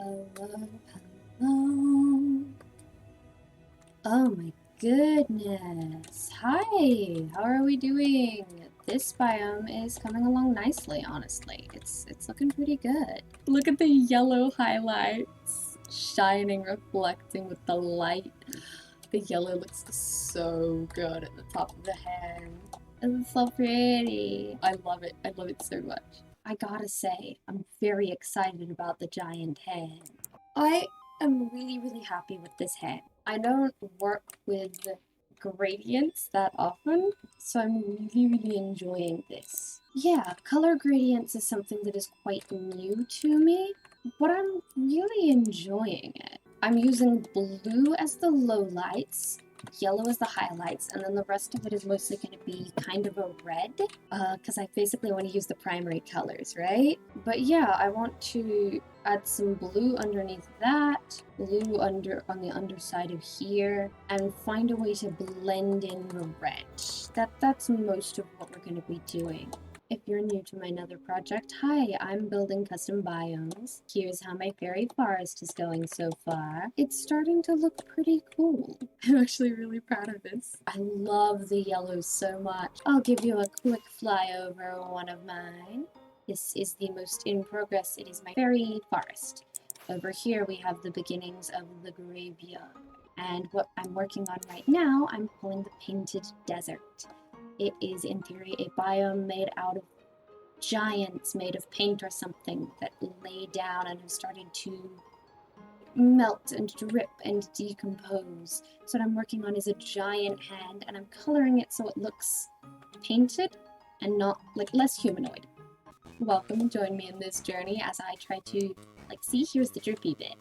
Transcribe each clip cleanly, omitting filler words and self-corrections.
Hello, hello. Oh my goodness. Hi, how are we doing? This biome is coming along nicely, honestly. It's looking pretty good. Look at the yellow highlights shining, reflecting with the light. The yellow looks so good at the top of the head. It's so pretty. I love it. I love it so much. I gotta say, I'm very excited about the giant head. I am really happy with this head. I don't work with gradients that often, so I'm really enjoying this. Yeah, color gradients is something that is quite new to me, but I'm really enjoying it. I'm using blue as the lowlights, yellow as the highlights, and then the rest of it is mostly going to be kind of a red, because I basically want to use the primary colors, right? But yeah, I want to add some blue underneath that, blue on the underside of here, and find a way to blend in the red. That's most of what we're going to be doing. If you're new to my nether project, hi, I'm building custom biomes. Here's how my fairy forest is going so far. It's starting to look pretty cool. I'm actually really proud of this. I love the yellows so much. I'll give you a quick flyover of one of mine. This is the most in progress. It is my fairy forest. Over here we have the beginnings of the graveyard. And what I'm working on right now, I'm calling the painted desert. It is, in theory, a biome made out of giants made of paint or something that lay down and have started to melt and drip and decompose. So what I'm working on is a giant hand, and I'm coloring it so it looks painted and not, like, less humanoid. Welcome, join me in this journey as I try to, see, here's the drippy bit.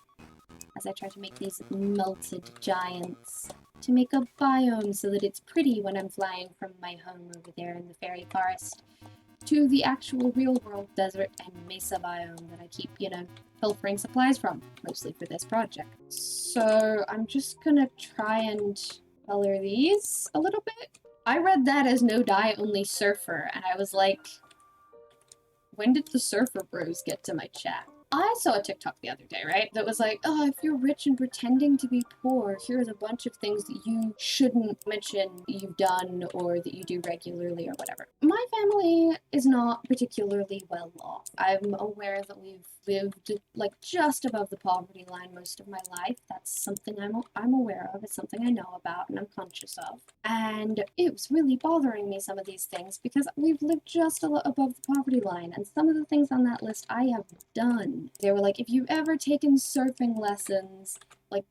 As I try to make these melted giants to make a biome so that it's pretty when I'm flying from my home over there in the fairy forest to the actual real world desert and mesa biome that I keep, pilfering supplies from, mostly for this project. So I'm just gonna try and color these a little bit. I read that as no dye, only surfer, and I was like, when did the surfer bros get to my chat? I saw a TikTok the other day, right? That was like, oh, if you're rich and pretending to be poor, here's a bunch of things that you shouldn't mention you've done or that you do regularly or whatever. My family is not particularly well off. I'm aware that we've lived just above the poverty line most of my life. That's something I'm aware of. It's something I know about and I'm conscious of. And it was really bothering me, some of these things, because we've lived just above the poverty line. And some of the things on that list I have done. They were like, if you've ever taken surfing lessons,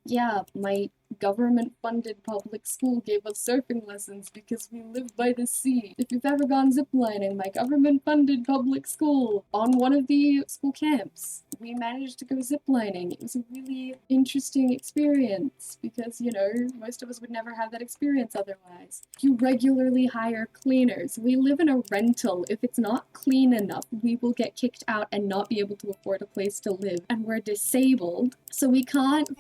yeah, my government-funded public school gave us surfing lessons because we live by the sea. If you've ever gone ziplining, my government-funded public school, on one of the school camps, we managed to go ziplining. It was a really interesting experience because, most of us would never have that experience otherwise. You regularly hire cleaners. We live in a rental. If it's not clean enough, we will get kicked out and not be able to afford a place to live. And we're disabled, so we can't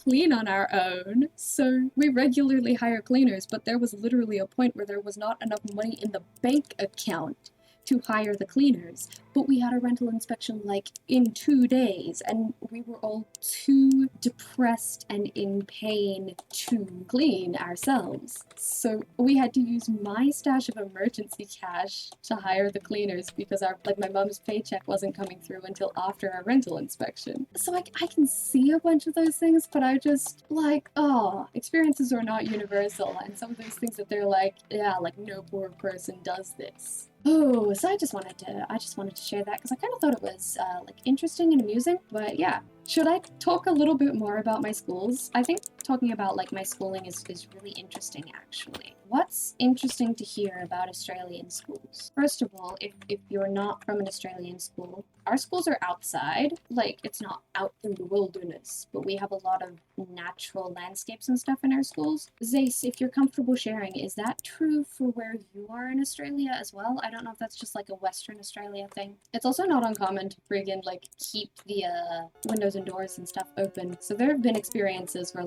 clean on our own. So we regularly hire cleaners, but there was literally a point where there was not enough money in the bank account to hire the cleaners. But we had a rental inspection in 2 days, and we were all too depressed and in pain to clean ourselves. So we had to use my stash of emergency cash to hire the cleaners because my mom's paycheck wasn't coming through until after our rental inspection. So I can see a bunch of those things, but I just experiences are not universal, and some of those things that they're no poor person does this. Oh, so I just wanted to share that because I kind of thought it was interesting and amusing. But yeah, should I talk a little bit more about my schools? I think talking about my schooling is really interesting actually. What's interesting to hear about Australian schools? First of all, if you're not from an Australian school, our schools are outside. It's not out in the wilderness, but we have a lot of natural landscapes and stuff in our schools. Zace, if you're comfortable sharing, is that true for where you are in Australia as well? I don't know if that's just a Western Australia thing. It's also not uncommon to friggin' keep the windows and doors and stuff open. So there have been experiences where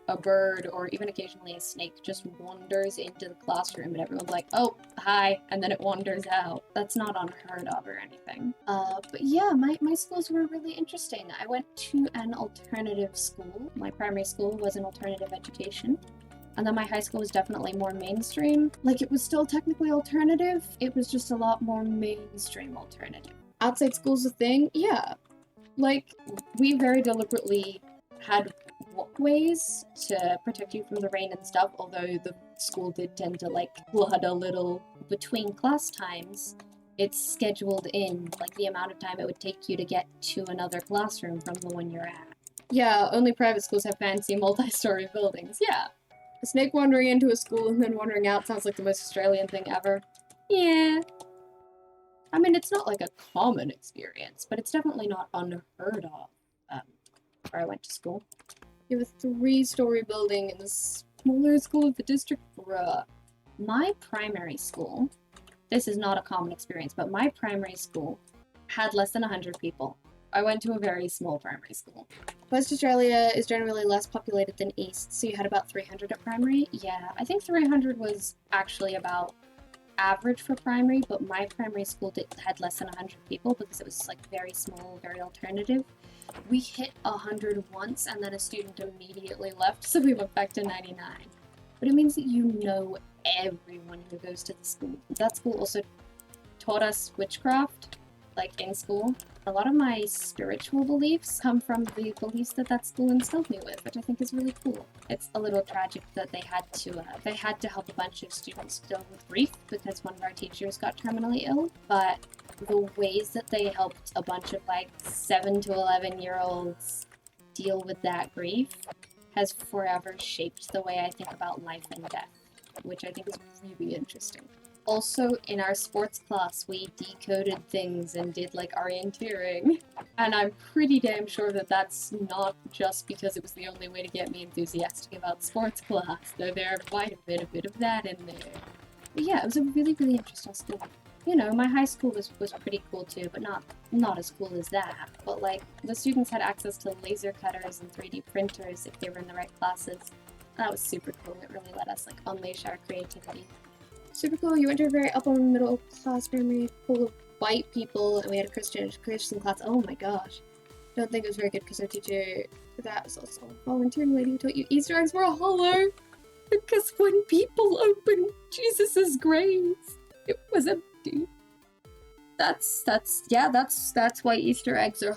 a bird or even occasionally a snake just wanders into the classroom and everyone's like, oh, hi, and then it wanders out. That's not unheard of or anything. But yeah, my schools were really interesting. I went to an alternative school. My primary school was an alternative education. And then my high school was definitely more mainstream. Like, it was still technically alternative, it was just a lot more mainstream alternative. Outside school's a thing? Yeah. Like, we very deliberately had walkways to protect you from the rain and stuff, although the school did tend to, like, flood a little between class times. It's scheduled in, like, the amount of time it would take you to get to another classroom from the one you're at. Yeah, only private schools have fancy multi-story buildings. Yeah. A snake wandering into a school and then wandering out sounds like the most Australian thing ever. Yeah. I mean, it's not like a common experience, but it's definitely not unheard of where I went to school. You have a 3-story building in the smaller school of the district. Bruh. My primary school, this is not a common experience, but my primary school had less than 100 people. I went to a very small primary school. West Australia is generally less populated than East, so you had about 300 at primary. Yeah, I think 300 was actually about average for primary, but my primary school had less than 100 people because it was like very small, very alternative. We hit 100 once and then a student immediately left, so we went back to 99. But it means that you know everyone who goes to the school. That school also taught us witchcraft, like in school. A lot of my spiritual beliefs come from the beliefs that that school instilled me with, which I think is really cool. It's a little tragic that they had to help a bunch of students deal with grief because one of our teachers got terminally ill, but the ways that they helped a bunch of like 7 to 11-year-olds deal with that grief has forever shaped the way I think about life and death, which I think is really interesting. Also, in our sports class, we decoded things and did, like, orienteering. And I'm pretty damn sure that that's not just because it was the only way to get me enthusiastic about sports class, though there might have been a bit of that in there. But yeah, it was a really, really interesting school. You know, my high school was pretty cool too, but not as cool as that. But, like, the students had access to laser cutters and 3D printers if they were in the right classes. That was super cool. It really let us, like, unleash our creativity. Super cool. You went to a very upper middle class family full of white people, and we had a Christian class. Oh my gosh. Don't think it was very good because our teacher for that was also a volunteering lady who taught you Easter eggs were hollow. Because when people opened Jesus' grave, it was empty. That's why Easter eggs are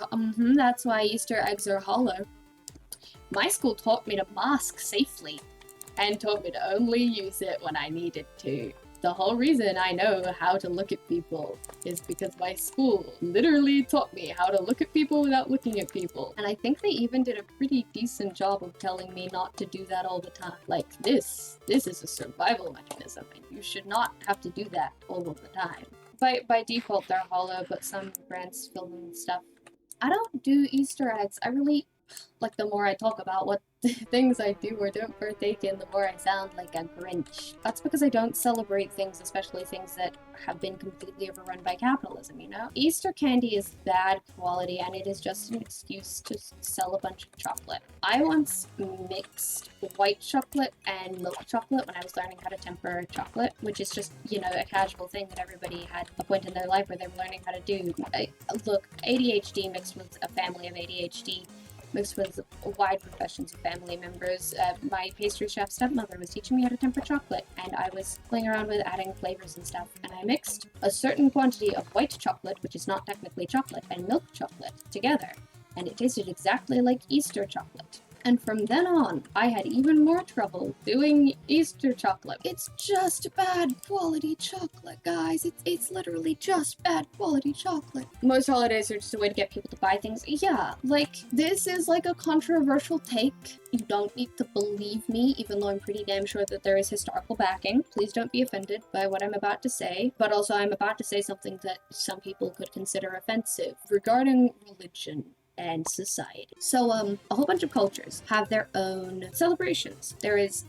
that's why Easter eggs are hollow. My school taught me to mask safely and taught me to only use it when I needed to. The whole reason I know how to look at people is because my school literally taught me how to look at people without looking at people. And I think they even did a pretty decent job of telling me not to do that all the time. Like, this is a survival mechanism, and you should not have to do that all of the time. By default, they're hollow, but some brands fill them with stuff. I don't do Easter eggs. I really, like, the more I talk about what things I do or don't partake in, the more I sound like a Grinch. That's because I don't celebrate things, especially things that have been completely overrun by capitalism, you know? Easter candy is bad quality, and it is just an excuse to sell a bunch of chocolate. I once mixed white chocolate and milk chocolate when I was learning how to temper chocolate, which is just, you know, a casual thing that everybody had a point in their life where they were learning how to do. Look, ADHD mixed with a family of ADHD mixed with wide professions of family members. My pastry chef stepmother was teaching me how to temper chocolate, and I was playing around with adding flavors and stuff, and I mixed a certain quantity of white chocolate, which is not technically chocolate, and milk chocolate together, and it tasted exactly like Easter chocolate. And from then on, I had even more trouble doing Easter chocolate. It's just bad quality chocolate, guys. It's literally just bad quality chocolate. Most holidays are just a way to get people to buy things. Yeah, like, this is like a controversial take. You don't need to believe me, even though I'm pretty damn sure that there is historical backing. Please don't be offended by what I'm about to say. But also, I'm about to say something that some people could consider offensive regarding religion and society. So, a whole bunch of cultures have their own celebrations. There is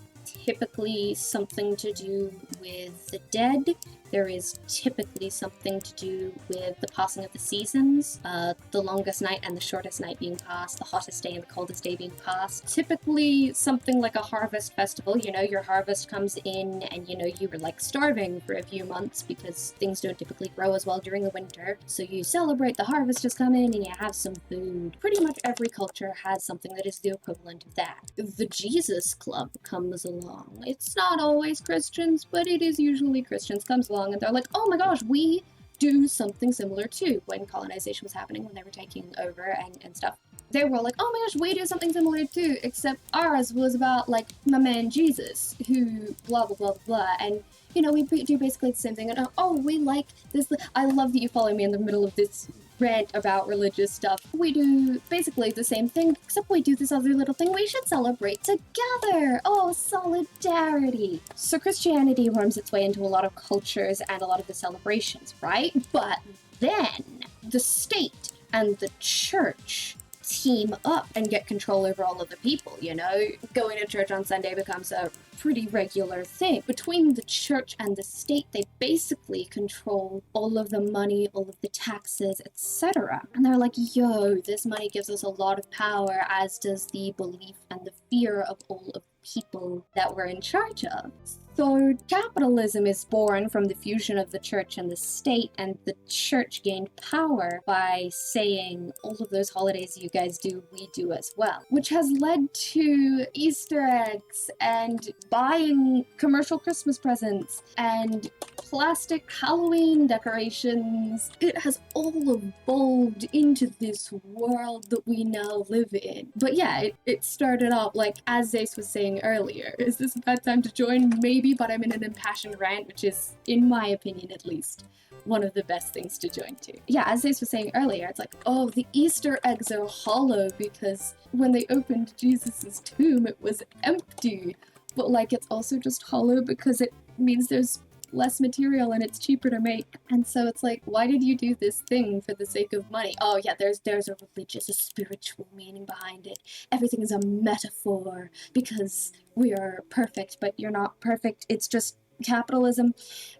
typically something to do with the dead. There is typically something to do with the passing of the seasons, the longest night and the shortest night being passed, the hottest day and the coldest day being passed. Typically something like a harvest festival, you know, your harvest comes in and, you know, you were like starving for a few months because things don't typically grow as well during the winter. So you celebrate the harvest has come in and you have some food. Pretty much every culture has something that is the equivalent of that. The Jesus Club comes along. It's not always Christians, but it is usually Christians comes along and they're like, oh my gosh, we do something similar too. When colonization was happening, when they were taking over and stuff, they were like, oh my gosh, we do something similar too, except ours was about like my man Jesus, who blah blah blah blah, and you know, we do basically the same thing. And oh, we like this. I love that you follow me in the middle of this rant about religious stuff. We do basically the same thing, except we do this other little thing. We should celebrate together. Oh, solidarity. So Christianity worms its way into a lot of cultures and a lot of the celebrations, right? But then the state and the church team up and get control over all of the people, you know? Going to church on Sunday becomes a pretty regular thing. Between the church and the state, they basically control all of the money, all of the taxes, etc. And they're like, yo, this money gives us a lot of power, as does the belief and the fear of all of the people that we're in charge of. So capitalism is born from the fusion of the church and the state, and the church gained power by saying all of those holidays you guys do, we do as well, which has led to Easter eggs and buying commercial Christmas presents and plastic Halloween decorations. It has all evolved into this world that we now live in. But yeah, it started off like, as Zace was saying earlier, is this a bad time to join? Maybe, but I'm in an impassioned rant, which is, in my opinion at least, one of the best things to join to. Yeah, as Zace was saying earlier, it's like, oh, the Easter eggs are hollow because when they opened Jesus's tomb, it was empty. But like, it's also just hollow because it means there's less material and it's cheaper to make. And so it's like, why did you do this thing for the sake of money? Oh yeah, there's a religious, a spiritual meaning behind it. Everything is a metaphor because we are perfect, but you're not perfect. It's just capitalism.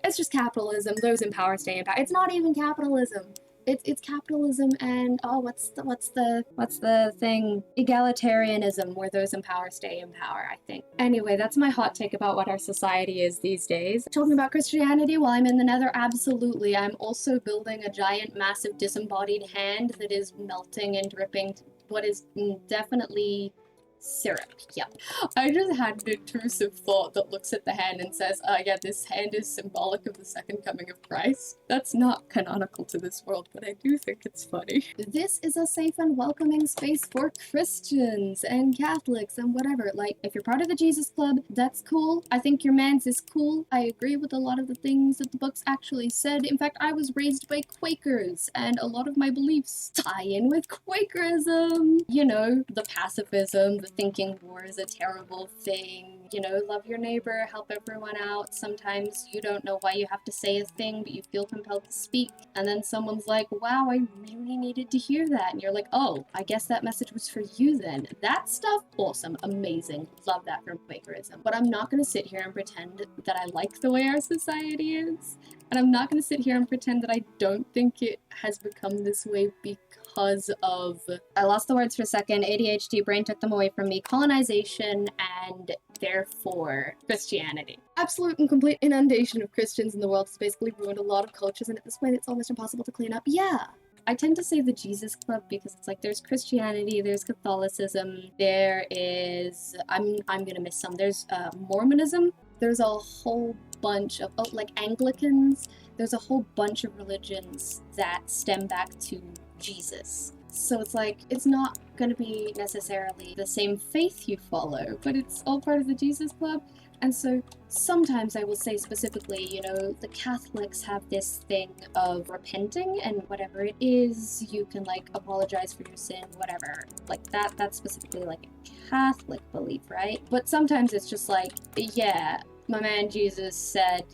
It's just capitalism. Those in power stay in power. It's not even capitalism. It's capitalism and what's the thing? Egalitarianism, where those in power stay in power, I think. Anyway, that's my hot take about what our society is these days. Talking about Christianity while I'm in the Nether, absolutely. I'm also building a giant, massive, disembodied hand that is melting and dripping what is definitely syrup. Yep. I just had an intrusive thought that looks at the hand and says, yeah, this hand is symbolic of the second coming of Christ. That's not canonical to this world, but I do think it's funny. This is a safe and welcoming space for Christians and Catholics and whatever. Like, if you're part of the Jesus Club, that's cool. I think your man's is cool. I agree with a lot of the things that the books actually said. In fact, I was raised by Quakers, and a lot of my beliefs tie in with Quakerism. You know, the pacifism, the thinking war is a terrible thing, you know, love your neighbor, help everyone out. Sometimes you don't know why you have to say a thing, but you feel compelled to speak, and then someone's like, wow, I really needed to hear that, and you're like, oh, I guess that message was for you then. That stuff, awesome, amazing, love that from Quakerism. But I'm not gonna sit here and pretend that I like the way our society is, and I'm not gonna sit here and pretend that I don't think it has become this way because of, I lost the words for a second, ADHD, brain took them away from me, colonization, and therefore Christianity. Absolute and complete inundation of Christians in the world has basically ruined a lot of cultures, and at this point it's almost impossible to clean up. Yeah. I tend to say the Jesus Club because it's like there's Christianity, there's Catholicism, there is, I'm gonna miss some, there's Mormonism, there's a whole bunch of, like Anglicans, there's a whole bunch of religions that stem back to Jesus. So it's like, it's not gonna be necessarily the same faith you follow, but it's all part of the Jesus Club. And so sometimes I will say specifically, you know, the Catholics have this thing of repenting, and whatever it is, you can like apologize for your sin, whatever. Like that's specifically like a Catholic belief, right? But sometimes it's just like, yeah, my man Jesus said,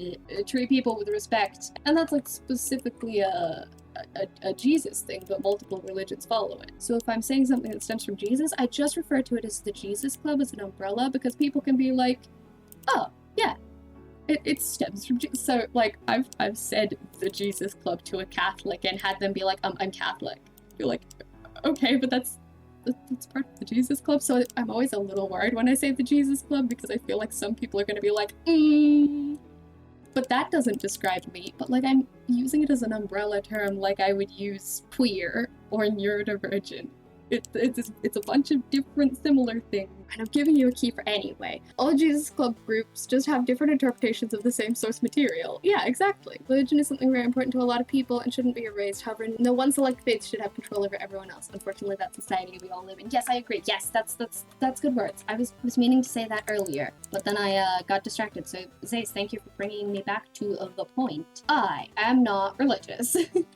treat people with respect. And that's like specifically a Jesus thing, but multiple religions follow it. So if I'm saying something that stems from Jesus, I just refer to it as the Jesus Club as an umbrella, because people can be like, Oh, yeah. It stems from so like I've said the Jesus Club to a Catholic and had them be like, I'm Catholic. You're like, okay, but that's part of the Jesus Club. So I'm always a little worried when I say the Jesus Club because I feel like some people are gonna be like, but that doesn't describe me. But like I'm using it as an umbrella term, like I would use queer or neurodivergent. It's a bunch of different similar things, and I'm giving you a key for anyway. All Jesus Club groups just have different interpretations of the same source material. Yeah, exactly. Religion is something very important to a lot of people and shouldn't be erased. However, no one select faith should have control over everyone else. Unfortunately, that's society we all live in. Yes, I agree. Yes, that's good words. I was meaning to say that earlier, but then I got distracted. So Zace, thank you for bringing me back to the point. I am not religious.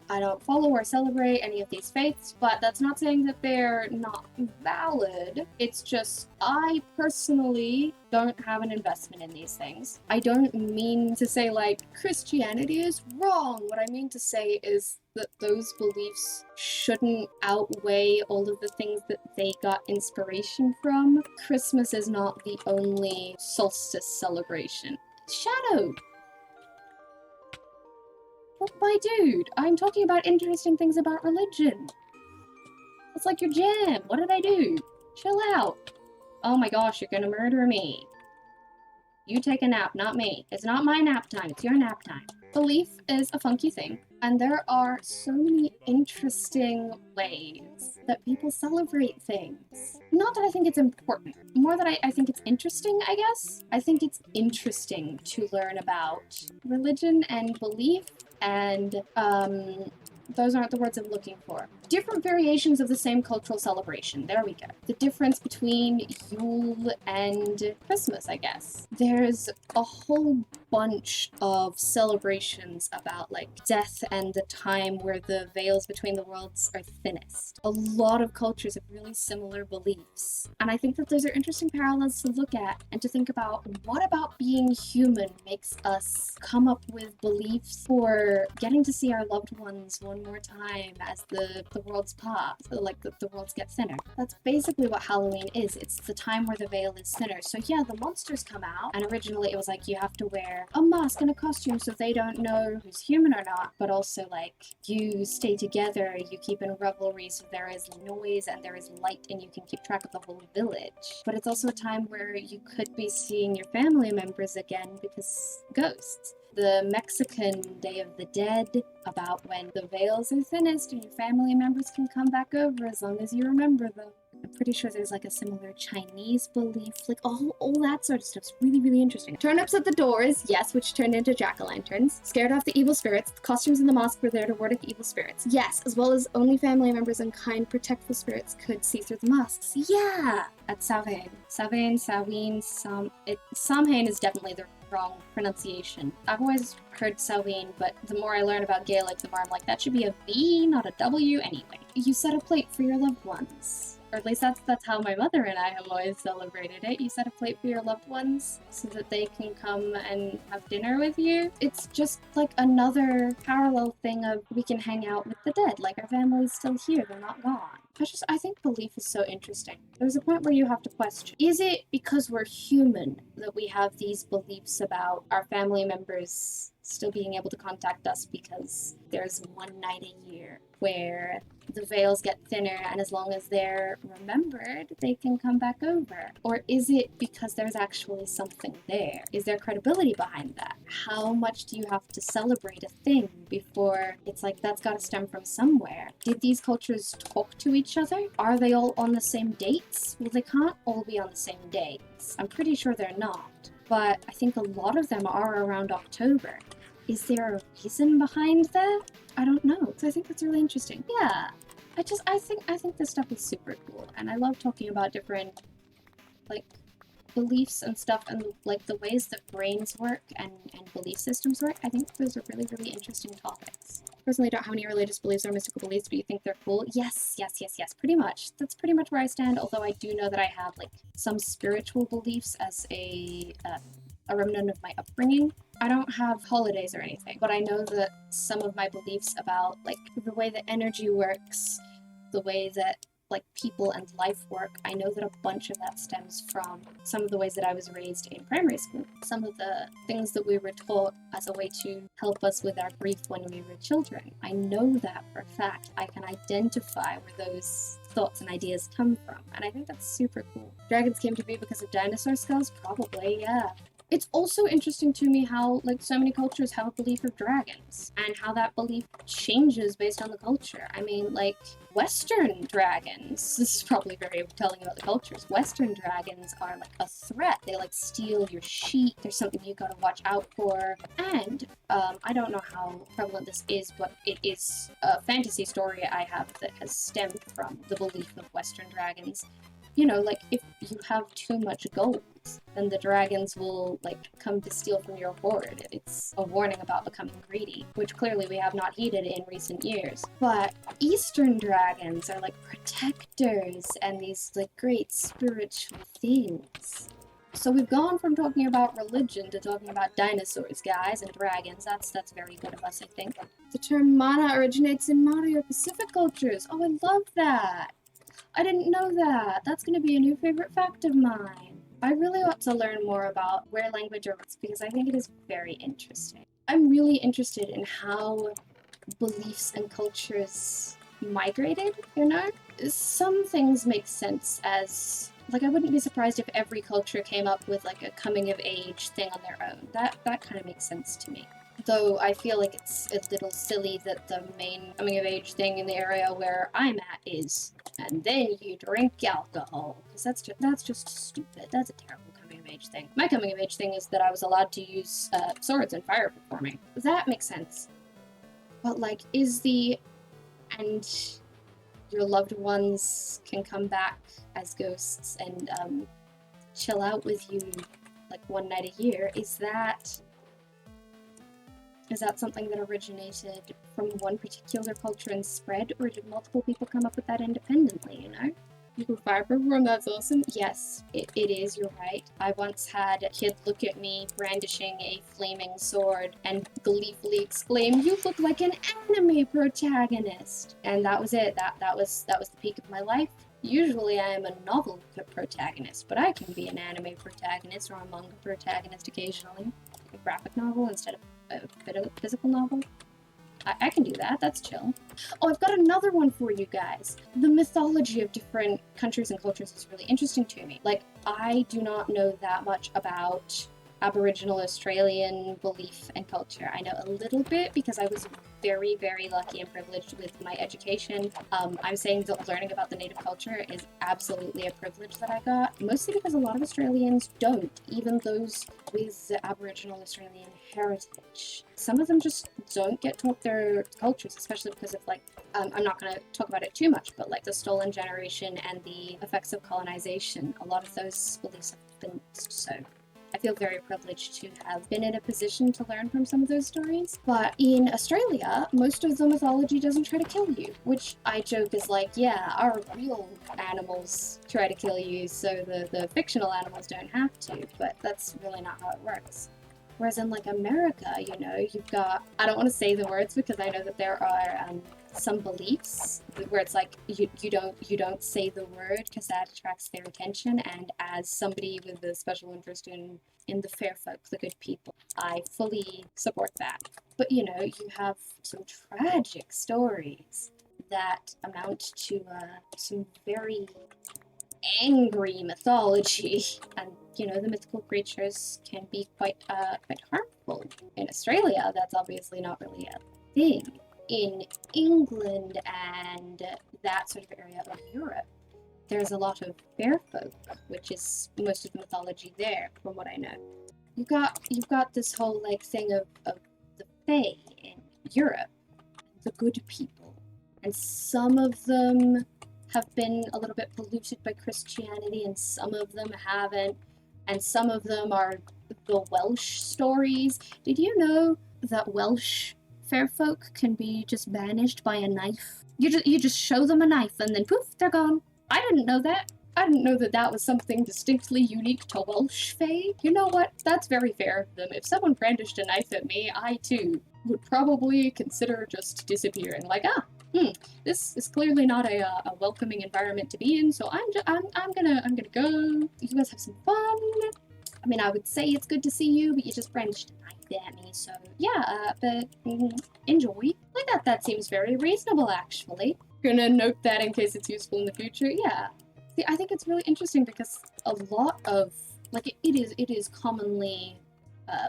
I don't follow or celebrate any of these faiths, but that's not saying that they're not valid. It's just I personally don't have an investment in these things. I don't mean to say like Christianity is wrong. What I mean to say is that those beliefs shouldn't outweigh all of the things that they got inspiration from. Christmas is not the only solstice celebration. Shadow! But my dude, I'm talking about interesting things about religion. It's like your jam. What did I do? Chill out. Oh my gosh, you're gonna murder me. You take a nap, not me. It's not my nap time, it's your nap time. Belief is a funky thing, and there are so many interesting ways that people celebrate things. Not that I think it's important, more that I think it's interesting, I guess. I think it's interesting to learn about religion and belief and, those aren't the words I'm looking for. Different variations of the same cultural celebration. There we go. The difference between Yule and Christmas, I guess. There's a whole bunch of celebrations about like death and the time where the veils between the worlds are thinnest. A lot of cultures have really similar beliefs. And I think that those are interesting parallels to look at and to think about what about being human makes us come up with beliefs for getting to see our loved ones one more time as the worlds pass, like the worlds get thinner. That's basically what Halloween is. It's the time where the veil is thinner. So yeah, the monsters come out, and originally it was like you have to wear a mask and a costume so they don't know who's human or not, but also like you stay together, you keep in revelry so there is noise and there is light and you can keep track of the whole village. But it's also a time where you could be seeing your family members again because ghosts. The Mexican Day of the Dead, about when the veils are thinnest and your family members can come back over as long as you remember them. I'm pretty sure there's like a similar Chinese belief, like all that sort of stuff's really, really interesting. Turnips at the doors, yes, which turned into jack-o'-lanterns. Scared off the evil spirits. The costumes in the mosque were there to ward off evil spirits. Yes, as well as only family members and kind, protectful spirits could see through the masks. Yeah! At Samhain. Samhain, Samhain is definitely the wrong pronunciation. I've always heard Samhain, but the more I learn about Gaelic, the more I'm like, that should be a V, not a W. Anyway, you set a plate for your loved ones. Or at least that's how my mother and I have always celebrated it. You set a plate for your loved ones so that they can come and have dinner with you. It's just like another parallel thing of we can hang out with the dead. Like our family's still here, they're not gone. I think belief is so interesting. There's a point where you have to question, is it because we're human that we have these beliefs about our family members still being able to contact us because there's one night a year where the veils get thinner and as long as they're remembered, they can come back over? Or is it because there's actually something there? Is there credibility behind that? How much do you have to celebrate a thing before it's like that's gotta stem from somewhere? Did these cultures talk to each other? Are they all on the same dates? Well, they can't all be on the same dates. I'm pretty sure they're not. But I think a lot of them are around October. Is there a reason behind that? I don't know. So I think that's really interesting. Yeah. I think this stuff is super cool. And I love talking about different like beliefs and stuff and like the ways that brains work and belief systems work. I think those are really, really interesting topics. Personally, don't have any religious beliefs or mystical beliefs, but you think they're cool? Yes, pretty much. That's pretty much where I stand, although I do know that I have like some spiritual beliefs as a remnant of my upbringing. I don't have holidays or anything, but I know that some of my beliefs about like the way that energy works, the way that like people and life work, I know that a bunch of that stems from some of the ways that I was raised in primary school. Some of the things that we were taught as a way to help us with our grief when we were children. I know that for a fact. I can identify where those thoughts and ideas come from, and I think that's super cool. Dragons came to be because of dinosaur skulls? Probably, yeah. It's also interesting to me how, like, so many cultures have a belief of dragons, and how that belief changes based on the culture. I mean, like, Western dragons, this is probably very telling about the cultures, Western dragons are, like, a threat. They, like, steal your sheep. There's something you gotta watch out for. And, I don't know how prevalent this is, but it is a fantasy story I have that has stemmed from the belief of Western dragons. You know, like, if you have too much gold, then the dragons will, like, come to steal from your hoard. It's a warning about becoming greedy, which clearly we have not heeded in recent years. But Eastern dragons are, like, protectors and these, like, great spiritual things. So we've gone from talking about religion to talking about dinosaurs, guys, and dragons. That's very good of us, I think. The term mana originates in Maori or Pacific cultures. Oh, I love that! I didn't know that. That's going to be a new favorite fact of mine. I really ought to learn more about where language roots because I think it is very interesting. I'm really interested in how beliefs and cultures migrated, you know? Some things make sense as, like, I wouldn't be surprised if every culture came up with, like, a coming-of-age thing on their own. That kind of makes sense to me. Though I feel like it's a little silly that the main coming-of-age thing in the area where I'm at is, and then you drink alcohol. Because that's just stupid. That's a terrible coming-of-age thing. My coming-of-age thing is that I was allowed to use swords and fire performing. That makes sense. But, like, and your loved ones can come back as ghosts and chill out with you, like, one night a year, is that something that originated from one particular culture and spread, or did multiple people come up with that independently, you know? You can fire perform, that's awesome. Yes, it is, you're right. I once had a kid look at me brandishing a flaming sword and gleefully exclaim, "You look like an anime protagonist!" And that was it. That was the peak of my life. Usually I am a novel protagonist, but I can be an anime protagonist or a manga protagonist occasionally. A graphic novel instead of a physical novel. I can do that, that's chill. Oh, I've got another one for you guys. The mythology of different countries and cultures is really interesting to me. Like, I do not know that much about Aboriginal Australian belief and culture. I know a little bit because I was very, very lucky and privileged with my education. I'm saying that learning about the native culture is absolutely a privilege that I got, mostly because a lot of Australians don't, even those with the Aboriginal Australian heritage. Some of them just don't get taught their cultures, especially because of, like, I'm not going to talk about it too much, but, like, the stolen generation and the effects of colonization, a lot of those beliefs have been lost, so I feel very privileged to have been in a position to learn from some of those stories. But in Australia, most of the mythology doesn't try to kill you, which I joke is like, yeah, our real animals try to kill you, so the fictional animals don't have to, but that's really not how it works. Whereas in, like, America, you know, you've got, I don't want to say the words because I know that there are some beliefs where it's like you don't say the word because that attracts their attention, and as somebody with a special interest in the fair folk, the good people, I fully support that. But, you know, you have some tragic stories that amount to some very angry mythology, and, you know, the mythical creatures can be quite harmful. In Australia, that's obviously not really a thing. In England and that sort of area of Europe, there's a lot of fair folk, which is most of the mythology there, from what I know. You've got this whole, like, thing of the Fae in Europe, the good people, and some of them have been a little bit polluted by Christianity, and some of them haven't, and some of them are the Welsh stories. Did you know that Welsh fair folk can be just banished by a knife? You just show them a knife and then poof, they're gone. I didn't know that. I didn't know that that was something distinctly unique to Welsh Fae. You know what? That's very fair of them. If someone brandished a knife at me, I too would probably consider just disappearing. Like, this is clearly not a welcoming environment to be in, so I'm gonna go. You guys have some fun. I mean, I would say it's good to see you, but you just brandished a knife at me, so yeah, but enjoy. Like that seems very reasonable, actually. Gonna note that in case it's useful in the future, yeah. See, I think it's really interesting because a lot of, like, it is commonly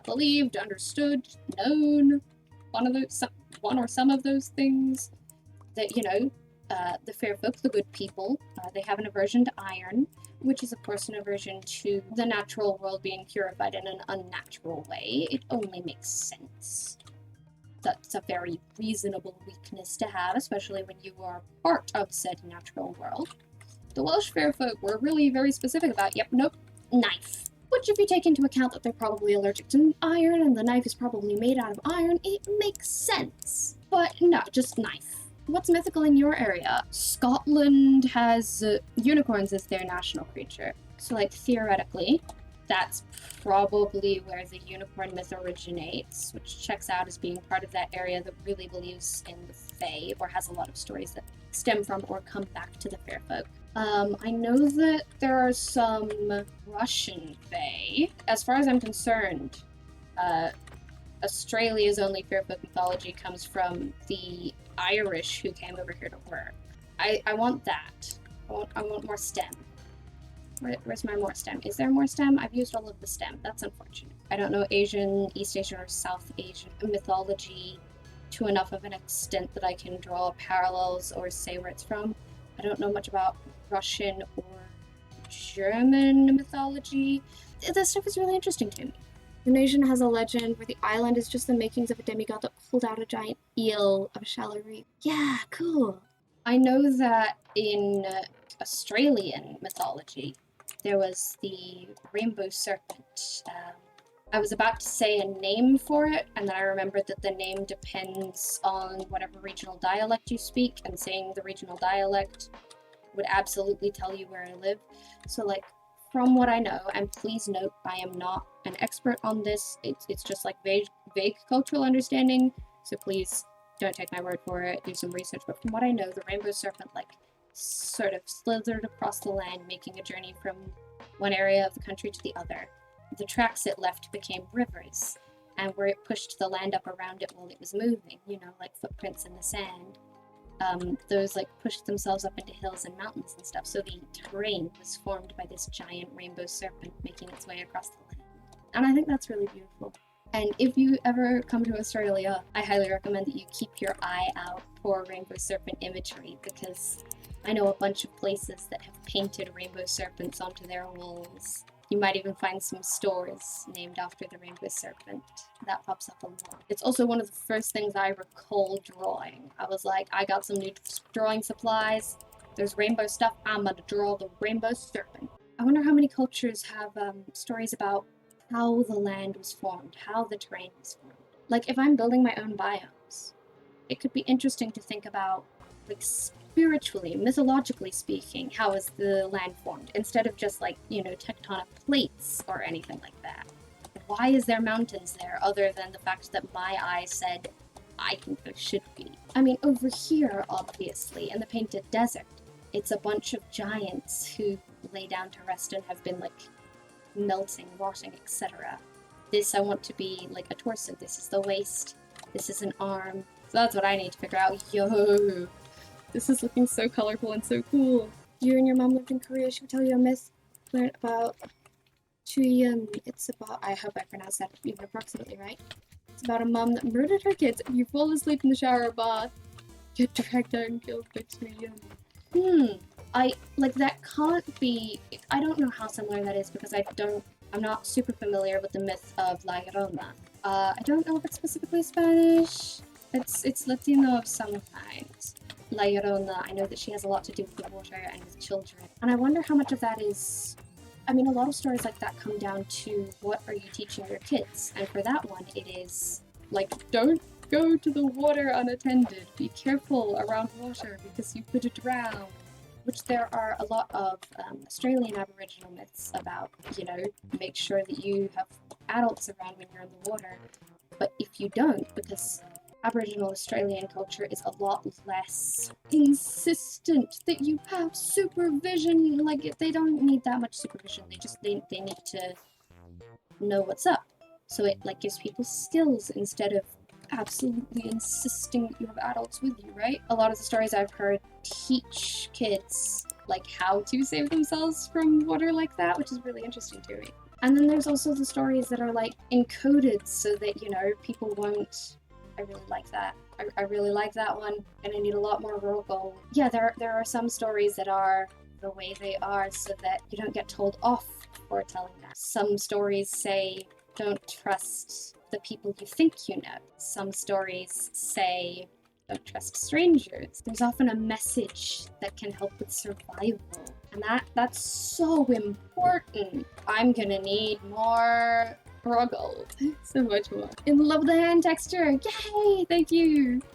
believed, understood, known, one or some of those things, that, you know, the fair folk, the good people, they have an aversion to iron, which is, of course, an aversion to the natural world being purified in an unnatural way. It only makes sense. That's a very reasonable weakness to have, especially when you are part of said natural world. The Welsh fair folk were really very specific about, yep, nope, knife. Which, if you take into account that they're probably allergic to iron and the knife is probably made out of iron, it makes sense. But no, just knife. What's mythical in your area? Scotland has unicorns as their national creature. So, like, theoretically, that's probably where the unicorn myth originates, which checks out as being part of that area that really believes in the Fae, or has a lot of stories that stem from or come back to the fair folk. I know that there are some Russian Fae. As far as I'm concerned, Australia's only fair folk mythology comes from the Irish who came over here to work. I want that. I want more STEM. Where's my more STEM? Is there more STEM? I've used all of the STEM. That's unfortunate. I don't know Asian, East Asian, or South Asian mythology to enough of an extent that I can draw parallels or say where it's from. I don't know much about Russian or German mythology. This stuff is really interesting to me. The nation has a legend where the island is just the makings of a demigod that pulled out a giant eel of a shallow reef. Yeah, cool. I know that in Australian mythology, there was the rainbow serpent. I was about to say a name for it, and then I remembered that the name depends on whatever regional dialect you speak, and saying the regional dialect would absolutely tell you where I live. So, like, from what I know, and please note, I am not an expert on this, it's just like vague cultural understanding, so please don't take my word for it, do some research, but from what I know, the rainbow serpent, like, sort of slithered across the land, making a journey from one area of the country to the other. The tracks it left became rivers, and where it pushed the land up around it while it was moving, you know, like footprints in the sand. Those like pushed themselves up into hills and mountains and stuff, so the terrain was formed by this giant rainbow serpent making its way across the land. And I think that's really beautiful. And if you ever come to Australia, I highly recommend that you keep your eye out for rainbow serpent imagery, because I know a bunch of places that have painted rainbow serpents onto their walls. You might even find some stores named after the rainbow serpent. That pops up a lot. It's also one of the first things I recall drawing. I was like, I got some new drawing supplies. There's rainbow stuff. I'm gonna draw the rainbow serpent. I wonder how many cultures have stories about how the land was formed, how the terrain was formed. Like, if I'm building my own biomes, it could be interesting to think about, like, spiritually, mythologically speaking, how is the land formed, instead of just, like, you know, tectonic plates or anything like that. Why is there mountains there, other than the fact that my eye said I think there should be? I mean, over here, obviously, in the Painted Desert, it's a bunch of giants who lay down to rest and have been, like, melting, rotting, etc. This I want to be, like, a torso. This is the waist. This is an arm. So that's what I need to figure out. Yo! This is looking so colorful and so cool. You and your mom lived in Korea. Should we tell you a myth about Chuyun? It's about, I hope I pronounced that even approximately right. It's about a mom that murdered her kids. If you fall asleep in the shower or bath, get dragged out and killed by Chuyun. That can't be, I don't know how similar that is because I'm not super familiar with the myth of La Llorona. I don't know if it's specifically Spanish. It's Latino of some kind. La Llorona, I know that she has a lot to do with the water and with children. And I wonder how much of that is... I mean, a lot of stories like that come down to what are you teaching your kids? And for that one, it is, like, don't go to the water unattended. Be careful around water because you could drown. Which there are a lot of Australian Aboriginal myths about, you know, make sure that you have adults around when you're in the water. But if you don't, because Aboriginal Australian culture is a lot less insistent that you have supervision. Like, they don't need that much supervision. They need to know what's up. So it like gives people skills instead of absolutely insisting that you have adults with you, right? A lot of the stories I've heard teach kids like how to save themselves from water like that, which is really interesting to me. And then there's also the stories that are like encoded so that, you know, people won't. I really like that. I really like that one, and I need a lot more roll gold. Yeah, there are some stories that are the way they are so that you don't get told off for telling that. Some stories say don't trust the people you think you know. Some stories say don't trust strangers. There's often a message that can help with survival, and that's so important. I'm gonna need more Ruggle. So much more. In love with the hand texture. Yay! Thank you.